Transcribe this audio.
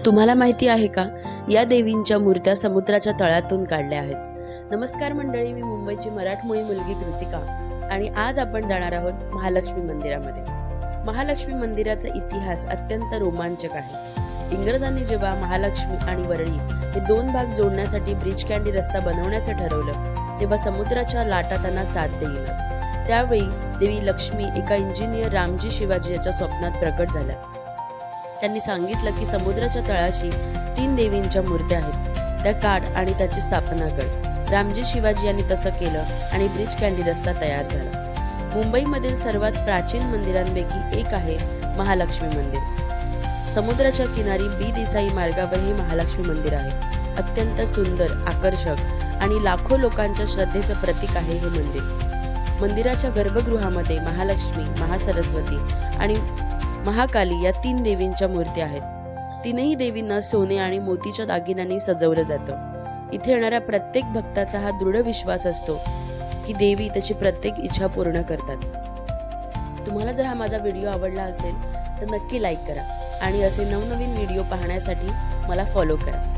तुम्हाला माहिती आहे का, या देवींच्या मूर्त्या समुद्राच्या तळातून काढल्या आहेत। नमस्कार मंडळी, मी मुंबईची मराठमोळी मुलगी कृतिका आणि आज आपण जाणार आहोत महालक्ष्मी मंदिरामध्ये। महालक्ष्मी मंदिराचा इतिहास अत्यंत रोमांचक आहे। इंग्रजांनी जेव्हा महालक्ष्मी आणि वरळी हे दोन भाग जोडण्यासाठी ब्रिज कॅन्डी रस्ता बनवण्याचं ठरवलं, तेव्हा समुद्राच्या लाटा त्यांना साथ देईना। त्यावेळी देवी लक्ष्मी एका इंजिनियर रामजी शिवाजी याच्या स्वप्नात प्रकट झाल्या। त्यांनी सांगितलं की समुद्राच्या तळाशी 3 देवींच्या मूर्त्या आहेत, त्या काढ आणि त्याची स्थापना कर। रामजी शिवाजी यांनी तसं केलं आणि ब्रिज कॅन्डी रस्ता तयार झाला। मुंबईमधील सर्वात प्राचीन मंदिरांपैकी एक आहे महालक्ष्मी मंदिर। समुद्राच्या किनारी बी देसाई मार्गावर हे महालक्ष्मी मंदिर आहे। अत्यंत सुंदर, आकर्षक आणि लाखो लोकांच्या श्रद्धेचं प्रतीक आहे हे मंदिर। मंदिराच्या गर्भगृहामध्ये महालक्ष्मी, महासरस्वती आणि महाकाली या 3 देवींच्या मूर्त्या आहेत। 3ही देवींना सोने आणि मोतीच्या दागिन्यांनी सजवलं जातं। इथे येणाऱ्या प्रत्येक भक्ताचा हा दृढ विश्वास असतो की देवी त्याची प्रत्येक इच्छा पूर्ण करतात। तुम्हाला जर हा माझा व्हिडिओ आवडला असेल तर नक्की लाईक करा आणि असे नवनवीन व्हिडिओ पाहण्यासाठी मला फॉलो करा।